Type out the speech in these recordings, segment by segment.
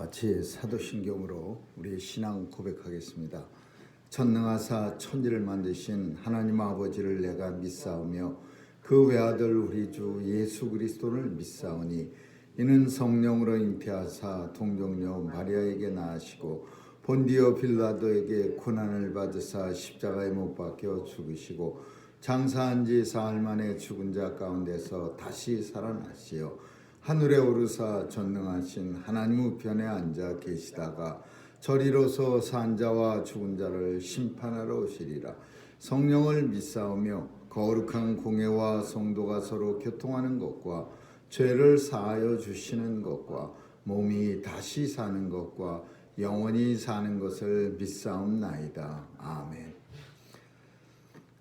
같이 사도신경으로 우리의 신앙 고백하겠습니다. 전능하사 천지를 만드신 하나님 아버지를 내가 믿사오며 그 외아들 우리 주 예수 그리스도를 믿사오니 이는 성령으로 잉태하사 동정녀 마리아에게 낳으시고 본디오 빌라도에게 고난을 받으사 십자가에 못 박혀 죽으시고 장사한 지 사흘 만에 죽은 자 가운데서 다시 살아나시어 하늘에 오르사 전능하신 하나님 우편에 앉아 계시다가 저리로서 산 자와 죽은 자를 심판하러 오시리라. 성령을 믿사오며 거룩한 공회와 성도가 서로 교통하는 것과 죄를 사하여 주시는 것과 몸이 다시 사는 것과 영원히 사는 것을 믿사옵나이다. 아멘.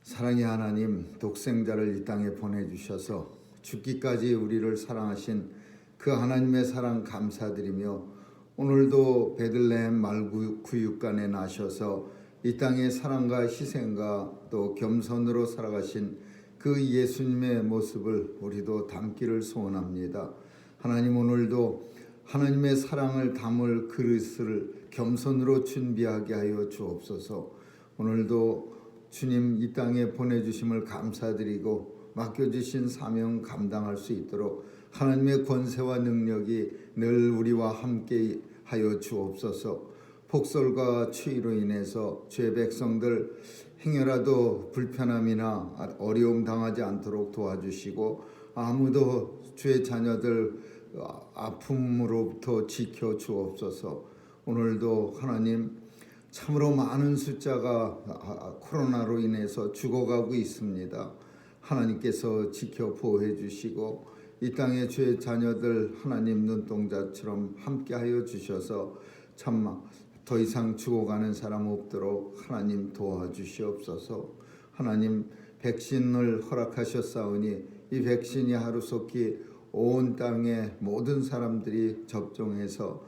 사랑의 하나님, 독생자를 이 땅에 보내주셔서 죽기까지 우리를 사랑하신 그 하나님의 사랑 감사드리며 오늘도 베들레헴 말구육간에 나셔서 이 땅의 사랑과 희생과 또 겸손으로 살아가신 그 예수님의 모습을 우리도 담기를 소원합니다. 하나님, 오늘도 하나님의 사랑을 담을 그릇을 겸손으로 준비하게 하여 주옵소서. 오늘도 주님 이 땅에 보내주심을 감사드리고 맡겨주신 사명 감당할 수 있도록 하나님의 권세와 능력이 늘 우리와 함께 하여 주옵소서. 폭설과 추위로 인해서 주의 백성들 행여라도 불편함이나 어려움 당하지 않도록 도와주시고 아무도 주의 자녀들 아픔으로부터 지켜 주옵소서. 오늘도 하나님 참으로 많은 숫자가 코로나로 인해서 죽어가고 있습니다. 하나님께서 지켜 보호해 주시고 이 땅의 주의 자녀들 하나님 눈동자처럼 함께하여 주셔서 참 더 이상 죽어가는 사람 없도록 하나님 도와주시옵소서. 하나님 백신을 허락하셨사오니 이 백신이 하루속히 온 땅의 모든 사람들이 접종해서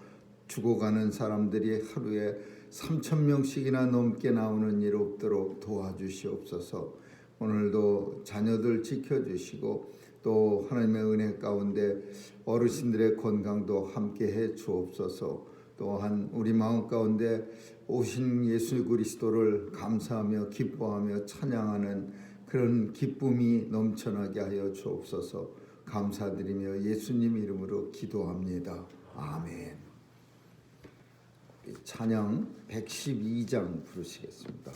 죽어가는 사람들이 하루에 3,000명씩이나 넘게 나오는 일 없도록 도와주시옵소서. 오늘도 자녀들 지켜주시고 또 하나님의 은혜 가운데 어르신들의 건강도 함께해 주옵소서. 또한 우리 마음 가운데 오신 예수 그리스도를 감사하며 기뻐하며 찬양하는 그런 기쁨이 넘쳐나게 하여 주옵소서. 감사드리며 예수님 이름으로 기도합니다. 아멘. 찬양 112장 부르시겠습니다.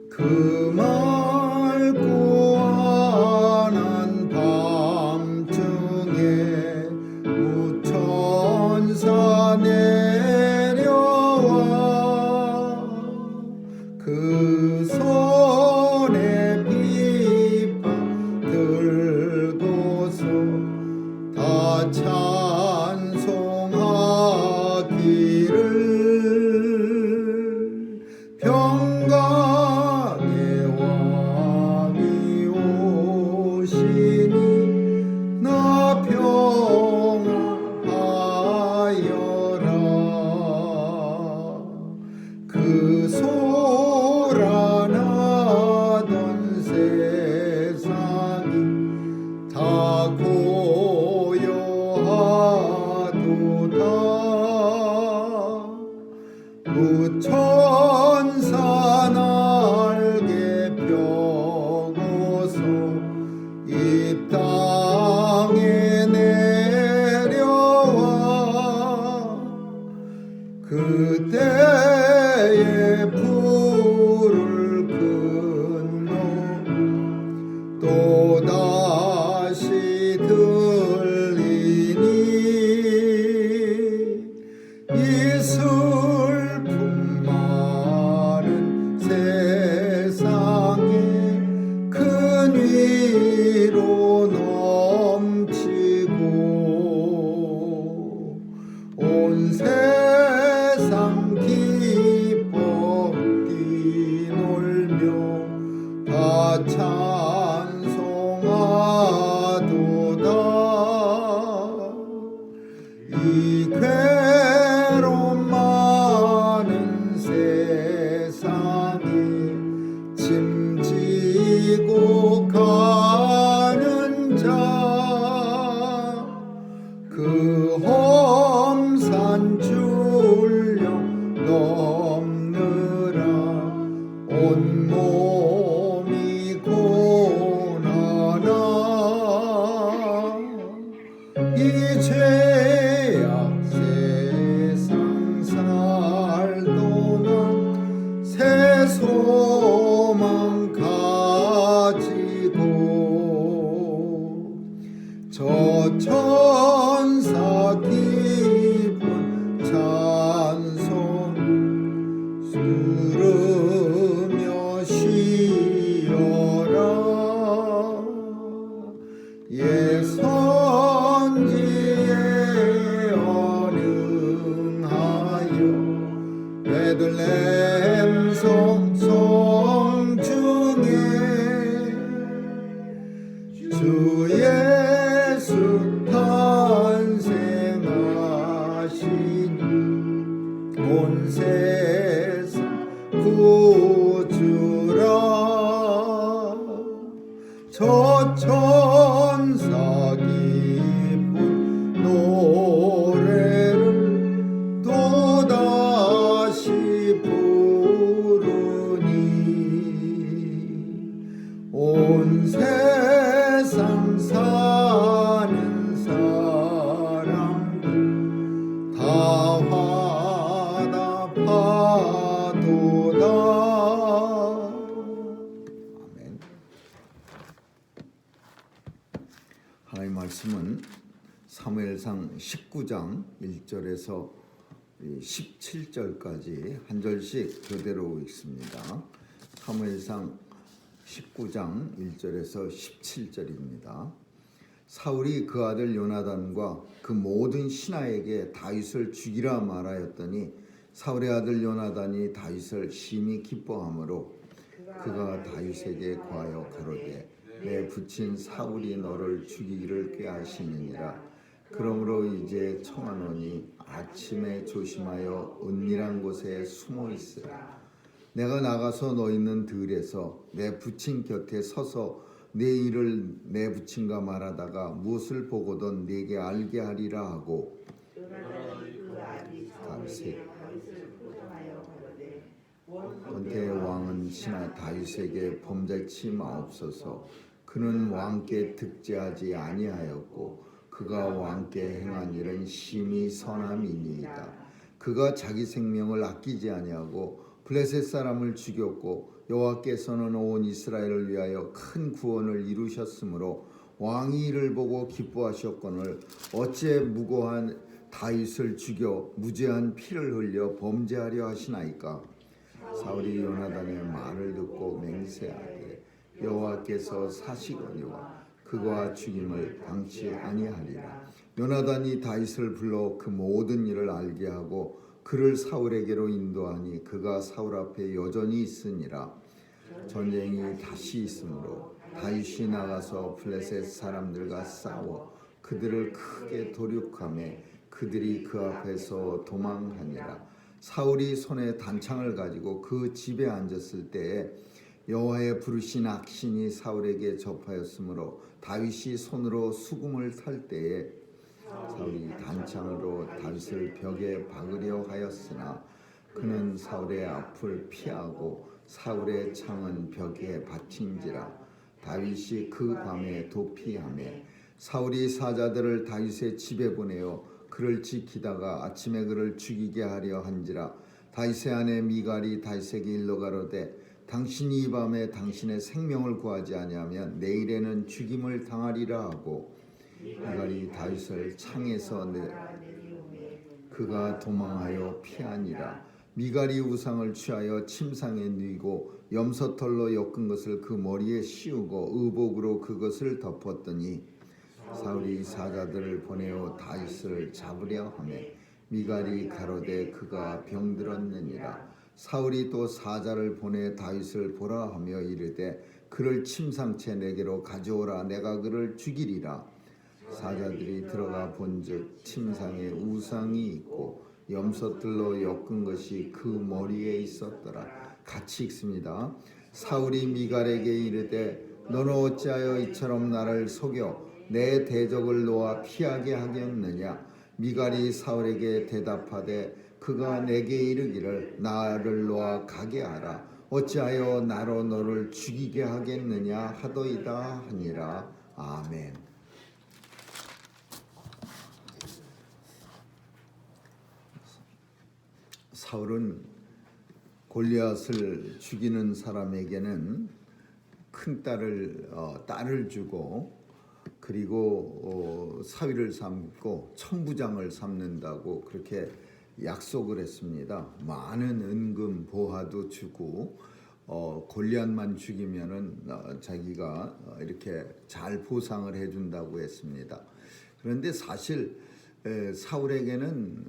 그 맑고 환한 밤중에 무천사 내려와 그 손에 비방 들고서 다 찬송하기를 평강의 왕이 오시니 나 평안하여라. 그 소란하던 세상이 다 고요하도다. 무천사 날개 펴고서 이 땅에 내려와 그때의 불을 건너 또다시 들리니 이 슬픔 많은 세상에 큰 위로 넘치고 온 세상 기뻐 뛰 베들레헴 성중 주 예수 탄생하시니 온 세상 구주라 저 천사 기쁜 노래를 또다시 부르니 온 세상 사는 사람들 다 화답하도다. 아멘. 하나님의 말씀은 사무엘상 19장 1절에서 17절까지 한 절씩 교대로 읽습니다. 사무엘상 19장 1절에서 17절입니다. 사울이 그 아들 요나단과 그 모든 신하에게 다윗을 죽이라 말하였더니 사울의 아들 요나단이 다윗을 심히 기뻐하므로 그가 다윗에게 고하여 가로되 내 부친 사울이 너를 죽이기를 꾀하시느니라. 그러므로 이제 청하노니 아침에 조심하여 은밀한 곳에 숨어 있으라. 내가 나가서 너 있는 들에서 내 부친 곁에 서서 내 일을 내 부친과 말하다가 무엇을 보고든 네게 알게 하리라 하고 본태 왕은 신하 다윗에게 범죄치 마옵소서. 그는 왕께 득죄하지 아니하였고 그가 왕께 행한 일은 심히 선함이니이다. 그가 자기 생명을 아끼지 아니하고 블레셋 사람을 죽였고 여호와께서는 온 이스라엘을 위하여 큰 구원을 이루셨으므로 왕이 이를 보고 기뻐하셨거늘 어찌 무고한 다윗을 죽여 무죄한 피를 흘려 범죄하려 하시나이까. 사울이 요나단의 말을 듣고 맹세하되 여호와께서 사시거니와 그가 죽임을 당치 아니하리라. 요나단이 다윗을 불러 그 모든 일을 알게 하고 그를 사울에게로 인도하니 그가 사울 앞에 여전히 있으니라. 전쟁이 다시 있으므로 다윗이 나가서 블레셋 사람들과 싸워 그들을 크게 도륙하매 그들이 그 앞에서 도망하니라. 사울이 손에 단창을 가지고 그 집에 앉았을 때에 여호와의 부르신 악신이 사울에게 접하였으므로 다윗이 손으로 수금을 탈 때에 사울이 단창으로 다윗을 벽에 박으려 하였으나 그는 사울의 앞을 피하고 사울의 창은 벽에 받친지라. 다윗이 그 밤에 도피하매 사울이 사자들을 다윗의 집에 보내어 그를 지키다가 아침에 그를 죽이게 하려 한지라. 다윗의 아내 미갈이 다윗에게 일러 가로되 당신이 이 밤에 당신의 생명을 구하지 아니하면 내일에는 죽임을 당하리라 하고 미갈이 다윗을 창에서 그가 도망하여 피하니라. 미갈이 우상을 취하여 침상에 뉘고 염소털로 엮은 것을 그 머리에 씌우고 의복으로 그것을 덮었더니 사울이 사자들을 보내어 다윗을 잡으려 하매 미갈이 가로되 그가 병들었느니라. 사울이 또 사자를 보내 다윗을 보라 하며 이르되 그를 침상채 내게로 가져오라. 내가 그를 죽이리라. 사자들이 들어가 본즉 침상에 우상이 있고 염소들로 엮은 것이 그 머리에 있었더라. 같이 읽습니다. 사울이 미갈에게 이르되 너는 어찌하여 이처럼 나를 속여 내 대적을 놓아 피하게 하겠느냐. 미갈이 사울에게 대답하되 그가 내게 이르기를 나를 놓아 가게 하라. 어찌하여 나로 너를 죽이게 하겠느냐 하더이다 하니라. 아멘. 사울은 골리앗을 죽이는 사람에게는 큰 딸을 주고 그리고 사위를 삼고 천부장을 삼는다고 그렇게 약속을 했습니다. 많은 은금 보화도 주고 골리앗만 죽이면은 자기가 이렇게 잘 보상을 해준다고 했습니다. 그런데 사실 사울에게는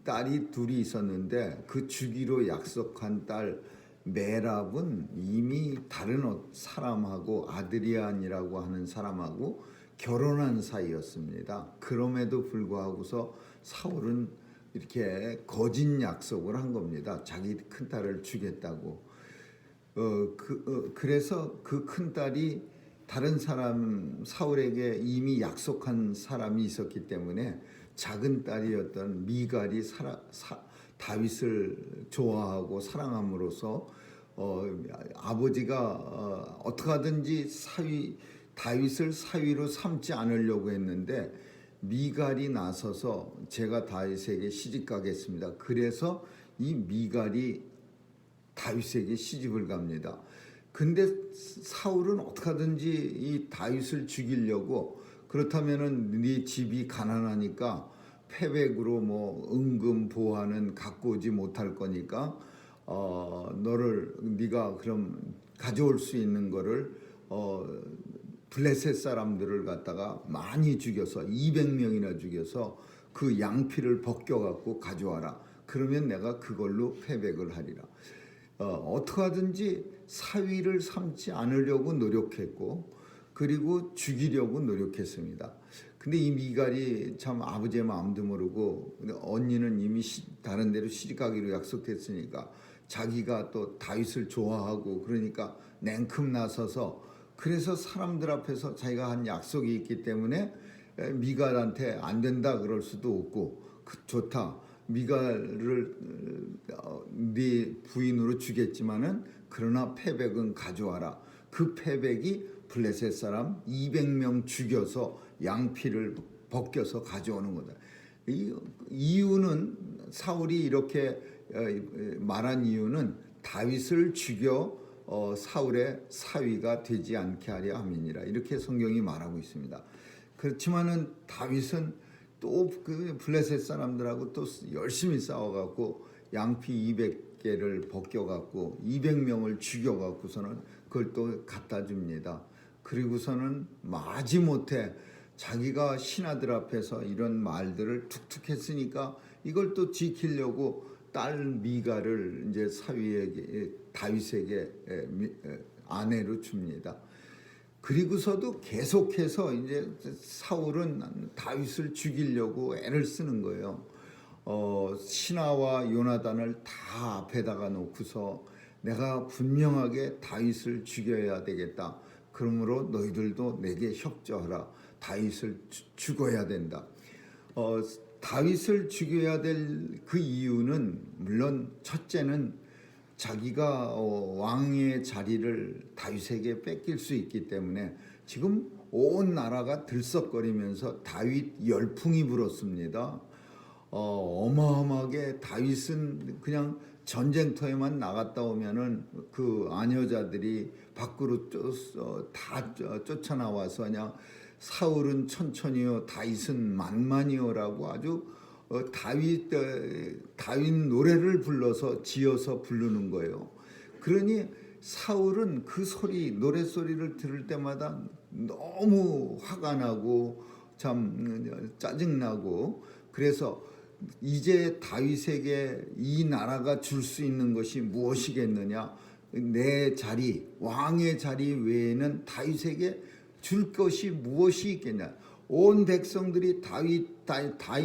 딸이 둘이 있었는데 그 주기로 약속한 딸 메랍은 이미 다른 사람하고 아드리안이라고 하는 사람하고 결혼한 사이였습니다. 그럼에도 불구하고서 사울은 이렇게 거짓 약속을 한 겁니다. 자기 큰딸을 주겠다고. 그래서 그 큰딸이 다른 사람 사울에게 이미 약속한 사람이 있었기 때문에 작은 딸이었던 미갈이 다윗을 좋아하고 사랑함으로써 아버지가 어떻게 하든지 다윗을 사위로 삼지 않으려고 했는데 미갈이 나서서 제가 다윗에게 시집 가겠습니다. 그래서 이 미갈이 다윗에게 시집을 갑니다. 근데 사울은 어떻게 하든지 이 다윗을 죽이려고, 그렇다면은 네 집이 가난하니까 패백으로 뭐 은금 보화는 갖고 오지 못할 거니까 네가 그럼 가져올 수 있는 거를 블레셋 사람들을 갖다가 많이 죽여서 200명이나 죽여서 그 양피를 벗겨갖고 가져와라. 그러면 내가 그걸로 패백을 하리라. 어떻게 하든지 사위를 삼지 않으려고 노력했고 그리고 죽이려고 노력했습니다. 근데 이 미갈이 참 아버지의 마음도 모르고, 언니는 이미 다른 데로 시집 가기로 약속했으니까 자기가 또 다윗을 좋아하고 그러니까 냉큼 나서서, 그래서 사람들 앞에서 자기가 한 약속이 있기 때문에 미갈한테 안 된다 그럴 수도 없고, 좋다, 미갈을 네 부인으로 주겠지만은 그러나 패백은 가져와라. 그 패백이 블레셋 사람 200명 죽여서 양피를 벗겨서 가져오는 거다. 이유는, 사울이 이렇게 말한 이유는 다윗을 죽여 사울의 사위가 되지 않게 하려 함이니라. 이렇게 성경이 말하고 있습니다. 그렇지만은 다윗은 또 그 블레셋 사람들하고 또 열심히 싸워갖고 양피 200개를 벗겨갖고 200명을 죽여갖고서는 그걸 또 갖다 줍니다. 그리고서는 마지못해 자기가 신하들 앞에서 이런 말들을 툭툭 했으니까 이걸 또 지키려고 딸 미갈을 이제 사위에게, 다윗에게 아내로 줍니다. 그리고서도 계속해서 이제 사울은 다윗을 죽이려고 애를 쓰는 거예요. 신하와 요나단을 다 앞에다가 놓고서 내가 분명하게 다윗을 죽여야 되겠다. 그러므로 너희들도 내게 협조하라. 다윗을 죽어야 된다. 다윗을 죽여야 될 그 이유는, 물론 첫째는 자기가 왕의 자리를 다윗에게 뺏길 수 있기 때문에 지금 온 나라가 들썩거리면서 다윗 열풍이 불었습니다. 어마어마하게 다윗은 그냥 전쟁터에만 나갔다 오면은 그 아녀자들이 밖으로 다 쫓아나와서 그냥 사울은 천천히요 다윗은 만만히요라고 아주 다윗 노래를 불러서 지어서 부르는 거예요. 그러니 사울은 그 노래 소리를 들을 때마다 너무 화가 나고 참 짜증나고, 그래서 이제 다윗에게 이 나라가 줄 수 있는 것이 무엇이겠느냐, 내 자리, 왕의 자리 외에는 다윗에게 줄 것이 무엇이 있겠냐. 온 백성들이 다윗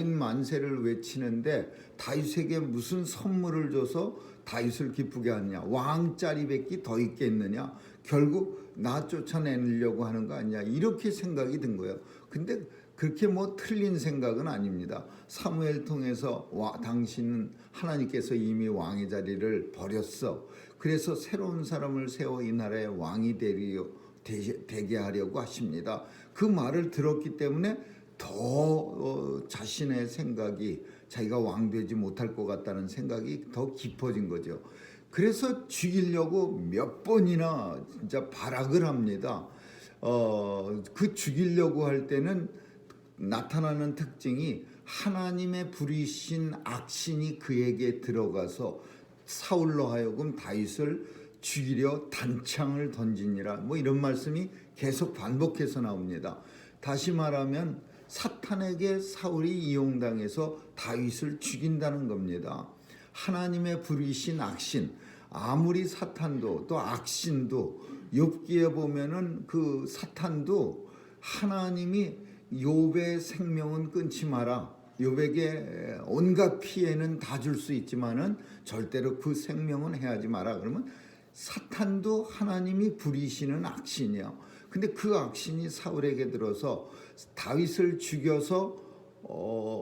만세를 외치는데 다윗에게 무슨 선물을 줘서 다윗을 기쁘게 하느냐, 왕자리밖에 더 있겠느냐, 결국 나 쫓아내려고 하는 거 아니냐, 이렇게 생각이 든 거예요. 근데 그렇게 뭐 틀린 생각은 아닙니다. 사무엘 통해서 당신은 하나님께서 이미 왕의 자리를 버렸어. 그래서 새로운 사람을 세워 이 나라의 왕이 되게 하려고 하십니다. 그 말을 들었기 때문에 더 자신의 생각이, 자기가 왕 되지 못할 것 같다는 생각이 더 깊어진 거죠. 그래서 죽이려고 몇 번이나 진짜 발악을 합니다. 그 죽이려고 할 때는 나타나는 특징이, 하나님의 부리신 악신이 그에게 들어가서 사울로 하여금 다윗을 죽이려 단창을 던지니라, 뭐 이런 말씀이 계속 반복해서 나옵니다. 다시 말하면 사탄에게 사울이 이용당해서 다윗을 죽인다는 겁니다. 하나님의 부르신 악신, 아무리 사탄도 또 악신도 욥기에 보면은 그 사탄도 하나님이 욥의 생명은 끊지 마라, 욥에게 온갖 피해는 다 줄 수 있지만은 절대로 그 생명은 해하지 마라. 그러면 사탄도 하나님이 부리시는 악신이야. 근데 그 악신이 사울에게 들어서 다윗을 죽여서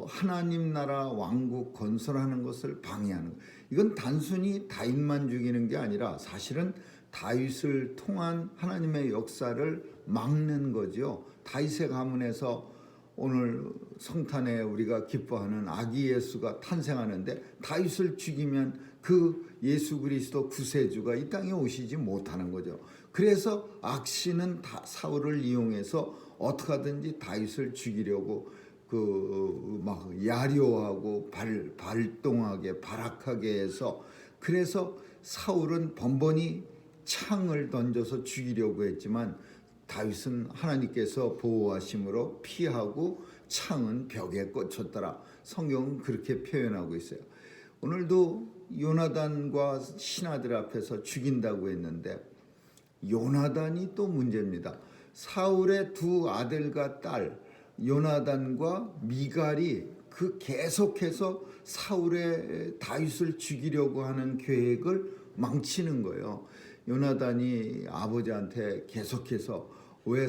하나님 나라 왕국 건설하는 것을 방해하는 거예요. 이건 단순히 다윗만 죽이는 게 아니라 사실은 다윗을 통한 하나님의 역사를 막는 거죠. 다윗의 가문에서 오늘 성탄에 우리가 기뻐하는 아기 예수가 탄생하는데 다윗을 죽이면 그 예수 그리스도 구세주가 이 땅에 오시지 못하는 거죠. 그래서 악신은 사울을 이용해서 어떻게 하든지 다윗을 죽이려고 막 야려하고 발동하게 발악하게 해서, 그래서 사울은 번번이 창을 던져서 죽이려고 했지만 다윗은 하나님께서 보호하심으로 피하고 창은 벽에 꽂혔더라. 성경은 그렇게 표현하고 있어요. 오늘도 요나단과 신하들 앞에서 죽인다고 했는데 요나단이 또 문제입니다. 사울의 두 아들과 딸 요나단과 미갈이 계속해서 사울의 다윗을 죽이려고 하는 계획을 망치는 거예요. 요나단이 아버지한테 계속해서 왜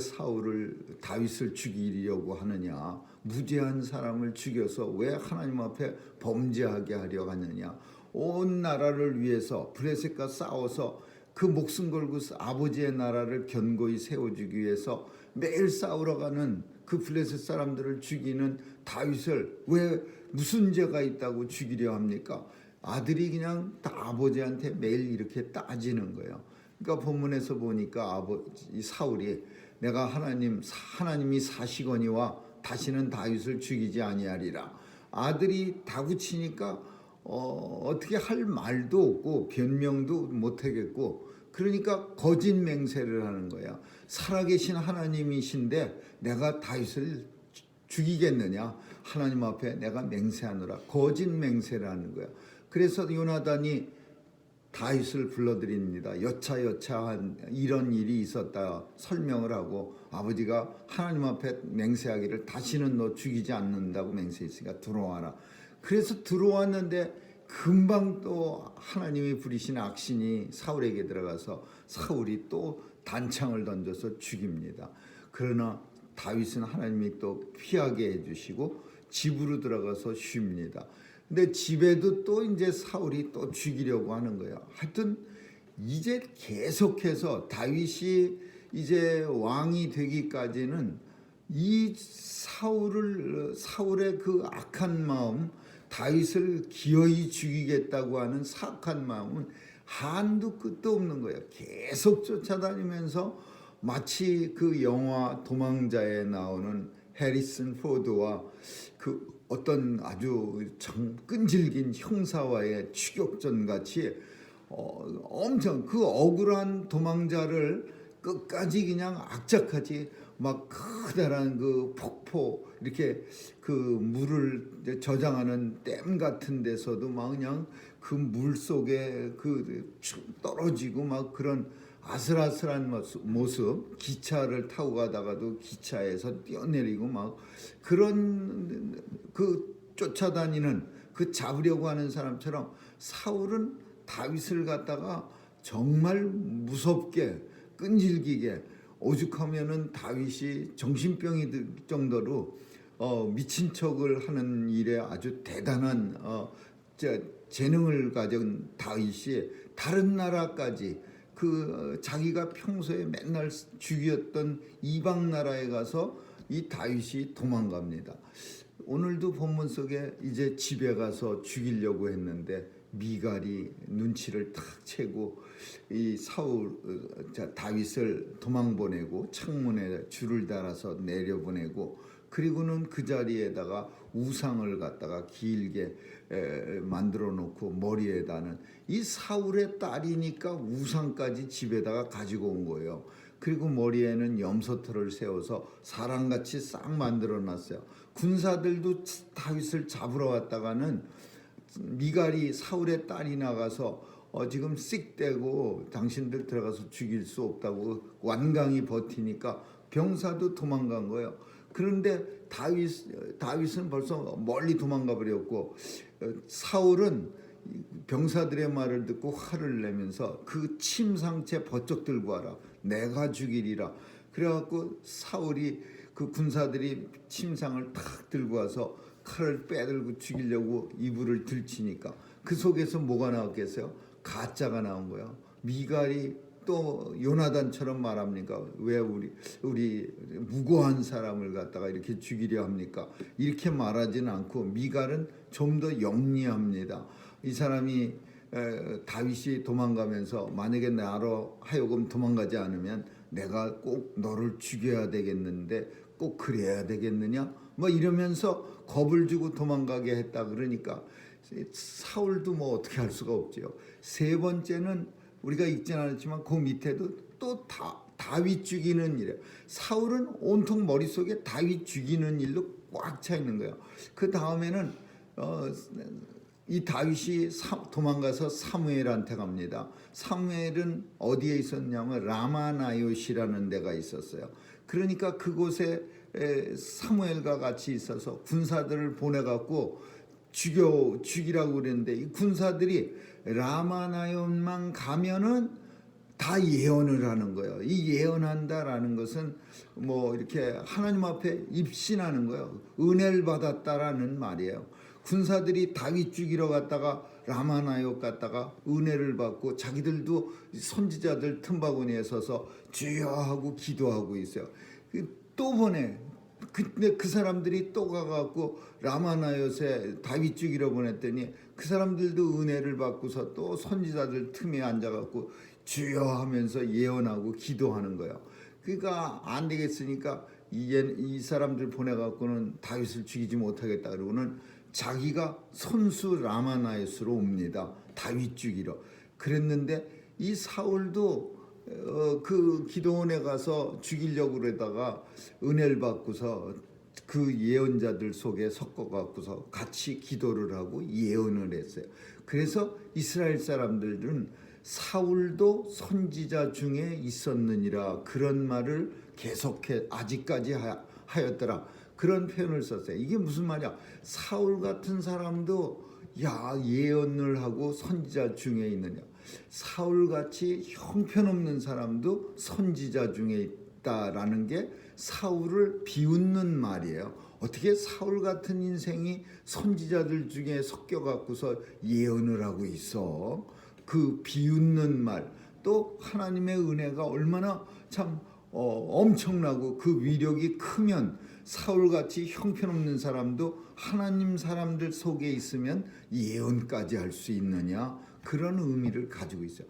다윗을 죽이려고 하느냐, 무죄한 사람을 죽여서 왜 하나님 앞에 범죄하게 하려고 하느냐, 온 나라를 위해서 블레셋과 싸워서 그 목숨 걸고 아버지의 나라를 견고히 세워주기 위해서 매일 싸우러 가는 그 블레셋 사람들을 죽이는 다윗을 왜 무슨 죄가 있다고 죽이려 합니까? 아들이 그냥 아버지한테 매일 이렇게 따지는 거예요. 그러니까 본문에서 보니까 사울이 내가 하나님이 사시거니와 다시는 다윗을 죽이지 아니하리라. 아들이 다구치니까 어떻게 할 말도 없고 변명도 못하겠고, 그러니까 거짓 맹세를 하는 거야. 살아계신 하나님이신데 내가 다윗을 죽이겠느냐? 하나님 앞에 내가 맹세하노라. 거짓 맹세를 하는 거야. 그래서 요나단이 다윗을 불러드립니다. 여차한 이런 일이 있었다 설명을 하고, 아버지가 하나님 앞에 맹세하기를 다시는 너 죽이지 않는다고 맹세했으니까 들어와라. 그래서 들어왔는데 금방 또 하나님이 부리신 악신이 사울에게 들어가서 사울이 또 단창을 던져서 죽입니다. 그러나 다윗은 하나님이 또 피하게 해주시고 집으로 들어가서 쉽니다. 근데 집에도 또 이제 사울이 또 죽이려고 하는 거예요. 하여튼 이제 계속해서 다윗이 이제 왕이 되기까지는 이 사울의 그 악한 마음, 다윗을 기어이 죽이겠다고 하는 사악한 마음은 한도 끝도 없는 거예요. 계속 쫓아다니면서 마치 그 영화 도망자에 나오는 해리슨 포드와 그 어떤 아주 끈질긴 형사와의 추격전 같이 엄청 그 억울한 도망자를 끝까지 그냥 악착같이 막 커다란 그 폭포, 이렇게 그 물을 저장하는 댐 같은 데서도 막 그냥 그 물 속에 떨어지고 막 그런 아슬아슬한 모습, 기차를 타고 가다가도 기차에서 뛰어내리고 막 그런 쫓아다니는 잡으려고 하는 사람처럼 사울은 다윗을 갖다가 정말 무섭게 끈질기게, 오죽하면은 다윗이 정신병이 들 정도로 미친 척을 하는 일에 아주 대단한 재능을 가진 다윗이 다른 나라까지 자기가 평소에 맨날 죽였던 이방 나라에 가서 이 다윗이 도망갑니다. 오늘도 본문 속에 이제 집에 가서 죽이려고 했는데 미갈이 눈치를 탁 채고 이 다윗을 도망보내고 창문에 줄을 달아서 내려보내고, 그리고는 그 자리에다가 우상을 갖다가 길게 만들어 놓고 머리에다는, 이 사울의 딸이니까 우상까지 집에다가 가지고 온 거예요. 그리고 머리에는 염소털을 세워서 사람같이 싹 만들어놨어요. 군사들도 다윗을 잡으러 왔다가는 미갈이 사울의 딸이 나가서 지금 씩대고 당신들 들어가서 죽일 수 없다고 완강히 버티니까 병사도 도망간 거예요. 그런데 다윗은 벌써 멀리 도망가 버렸고 사울은 병사들의 말을 듣고 화를 내면서 그 침상채 버쩍 들고 와라, 내가 죽이리라. 그래갖고 사울이 그 군사들이 침상을 탁 들고 와서 칼을 빼들고 죽이려고 이불을 들치니까 그 속에서 뭐가 나왔겠어요? 가짜가 나온 거예요. 미갈이 또 요나단처럼 말합니까? 왜 우리 무고한 사람을 갖다가 이렇게 죽이려 합니까? 이렇게 말하지는 않고 미갈은 좀 더 영리합니다. 이 사람이 다윗이 도망가면서 만약에 나로 하여금 도망가지 않으면 내가 꼭 너를 죽여야 되겠는데 꼭 그래야 되겠느냐? 뭐 이러면서 겁을 주고 도망가게 했다. 그러니까 사울도 뭐 어떻게 할 수가 없죠. 세 번째는 우리가 읽지는 않았지만 그 밑에도 또 다윗 죽이는 일이에요. 사울은 온통 머릿속에 다윗 죽이는 일로 꽉 차 있는 거예요. 그 다음에는 이 다윗이 도망가서 사무엘한테 갑니다. 사무엘은 어디에 있었냐면 라마나요시라는 데가 있었어요. 그러니까 그곳에 사무엘과 같이 있어서 군사들을 보내갖고 죽이라고 그랬는데 이 군사들이 라마나요만 가면은 다 예언을 하는 거예요. 이 예언한다라는 것은 뭐 이렇게 하나님 앞에 입신하는 거예요. 은혜를 받았다라는 말이에요. 군사들이 다윗 죽이러 갔다가 라마나요 갔다가 은혜를 받고 자기들도 선지자들 틈바구니에 서서 주여 하고 기도하고 있어요. 또 보내. 근데 그 사람들이 또 가갖고 라마나요에 다윗 죽이러 보냈더니 그 사람들도 은혜를 받고서 또 선지자들 틈에 앉아갖고 주여 하면서 예언하고 기도하는 거예요. 그러니까 안 되겠으니까 이 사람들 보내갖고는 다윗을 죽이지 못하겠다 그러고는 자기가 선수 라마나요스로 옵니다. 다윗 죽이러. 그랬는데 이 사울도 그 기도원에 가서 죽이려고 그러다가 은혜를 받고서 그 예언자들 속에 섞어갖고서 같이 기도를 하고 예언을 했어요. 그래서 이스라엘 사람들은 사울도 선지자 중에 있었느니라 그런 말을 계속해 아직까지 하였더라. 그런 표현을 썼어요. 이게 무슨 말이야? 사울 같은 사람도 예언을 하고 선지자 중에 있느냐? 사울같이 형편없는 사람도 선지자 중에 있다라는 게 사울을 비웃는 말이에요. 어떻게 사울 같은 인생이 선지자들 중에 섞여갖고서 예언을 하고 있어? 그 비웃는 말. 또 하나님의 은혜가 얼마나 참 엄청나고 그 위력이 크면 사울같이 형편없는 사람도 하나님 사람들 속에 있으면 예언까지 할 수 있느냐, 그런 의미를 가지고 있어요.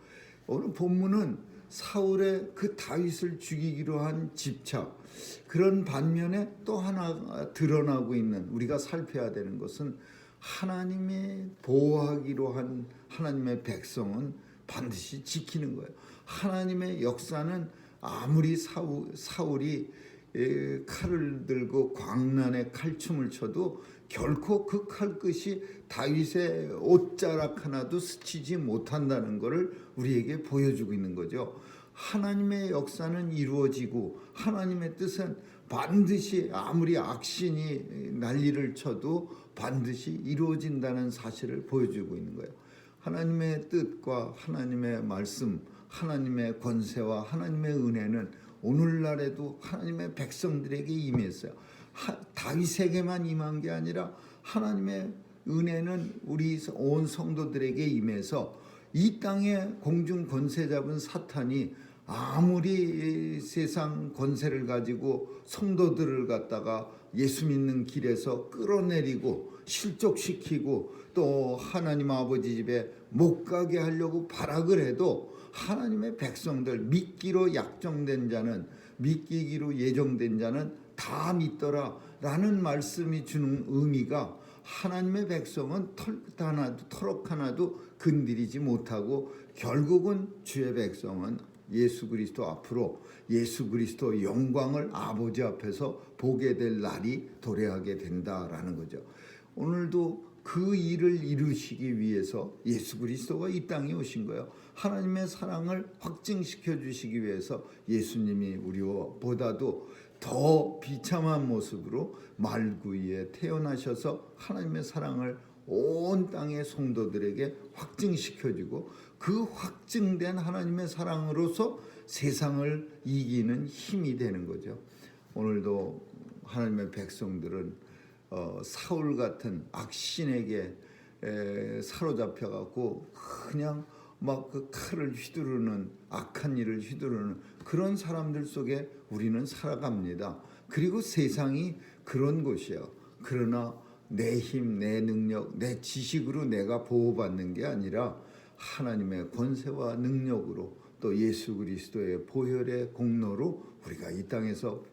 오늘 본문은 사울의 그 다윗을 죽이기로 한 집착, 그런 반면에 또 하나 드러나고 있는, 우리가 살펴야 되는 것은 하나님의 보호하기로 한 하나님의 백성은 반드시 지키는 거예요. 하나님의 역사는 아무리 사울이 칼을 들고 광란에 칼춤을 춰도 결코 그 칼끝이 다윗의 옷자락 하나도 스치지 못한다는 것을 우리에게 보여주고 있는 거죠. 하나님의 역사는 이루어지고 하나님의 뜻은 반드시 아무리 악신이 난리를 쳐도 반드시 이루어진다는 사실을 보여주고 있는 거예요. 하나님의 뜻과 하나님의 말씀, 하나님의 권세와 하나님의 은혜는 오늘날에도 하나님의 백성들에게 임했어요. 다윗에게만 임한 게 아니라 하나님의 은혜는 우리 온 성도들에게 임해서 이 땅에 공중 권세 잡은 사탄이 아무리 세상 권세를 가지고 성도들을 갖다가 예수 믿는 길에서 끌어내리고 실족시키고 또 하나님 아버지 집에 못 가게 하려고 발악을 해도 하나님의 백성들, 믿기로 약정된 자는, 믿기기로 예정된 자는 다 믿더라 라는 말씀이 주는 의미가, 하나님의 백성은 털끝 하나도 털럭 하나도 건드리지 못하고 결국은 주의 백성은 예수 그리스도 앞으로 예수 그리스도 영광을 아버지 앞에서 보게 될 날이 도래하게 된다라는 거죠. 오늘도 그 일을 이루시기 위해서 예수 그리스도가 이 땅에 오신 거예요. 하나님의 사랑을 확증시켜 주시기 위해서 예수님이 우리보다도 더 비참한 모습으로 말구이에 태어나셔서 하나님의 사랑을 온 땅의 성도들에게 확증시켜주고 그 확증된 하나님의 사랑으로서 세상을 이기는 힘이 되는 거죠. 오늘도 하나님의 백성들은 사울 같은 악신에게 사로잡혀갖고 그냥 막 그 칼을 휘두르는 악한 일을 휘두르는 그런 사람들 속에 우리는 살아갑니다. 그리고 세상이 그런 곳이에요. 그러나 내 힘, 내 능력, 내 지식으로 내가 보호받는 게 아니라 하나님의 권세와 능력으로 또 예수 그리스도의 보혈의 공로로 우리가 이 땅에서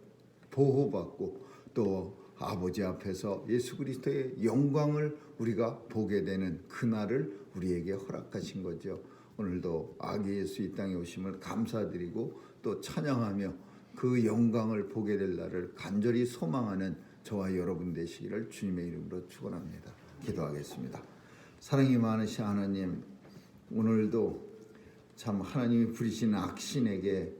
보호받고 또 아버지 앞에서 예수 그리스도의 영광을 우리가 보게 되는 그날을 우리에게 허락하신 거죠. 오늘도 아기 예수 이 땅에 오심을 감사드리고 또 찬양하며 그 영광을 보게 될 날을 간절히 소망하는 저와 여러분 되시기를 주님의 이름으로 축원합니다. 기도하겠습니다. 사랑이 많으신 하나님, 오늘도 참 하나님이 부리신 악신에게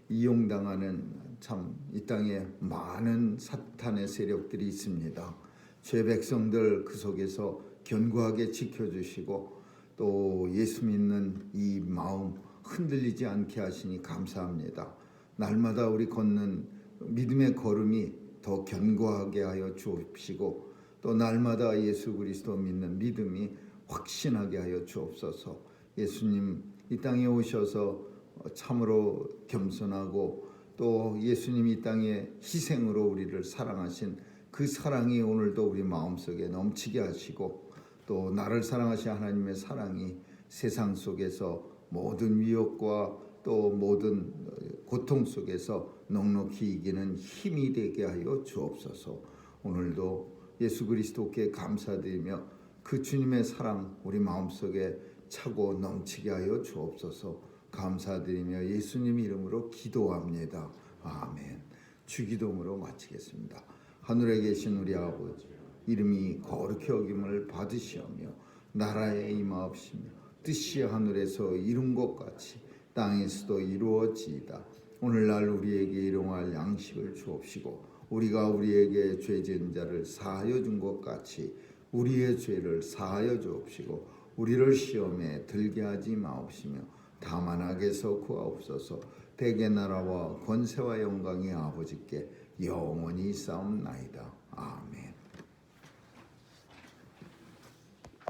이용당하는 참 이 땅에 많은 사탄의 세력들이 있습니다. 죄 백성들 그 속에서 견고하게 지켜주시고 또 예수 믿는 이 마음 흔들리지 않게 하시니 감사합니다. 날마다 우리 걷는 믿음의 걸음이 더 견고하게 하여 주옵시고 또 날마다 예수 그리스도 믿는 믿음이 확신하게 하여 주옵소서. 예수님 이 땅에 오셔서 참으로 겸손하고 또 예수님 이 땅에 희생으로 우리를 사랑하신 그 사랑이 오늘도 우리 마음속에 넘치게 하시고 또 나를 사랑하신 하나님의 사랑이 세상 속에서 모든 위협과 또 모든 고통 속에서 넉넉히 이기는 힘이 되게 하여 주옵소서. 오늘도 예수 그리스도께 감사드리며 그 주님의 사랑 우리 마음속에 차고 넘치게 하여 주옵소서. 감사드리며 예수님 이름으로 기도합니다. 아멘. 주기도문으로 마치겠습니다. 하늘에 계신 우리 아버지, 이름이 거룩히 여김을 받으시오며 나라에 임하옵시며 뜻이 하늘에서 이룬 것 같이 땅에서도 이루어지이다. 오늘날 우리에게 일용할 양식을 주옵시고 우리가 우리에게 죄 지은 자를 사하여 준 것 같이 우리의 죄를 사하여 주옵시고 우리를 시험에 들게 하지 마옵시며 다만 악에서 구하옵소서. 대개 나라와 권세와 영광이 아버지께 영원히 있사옵나이다. 아멘.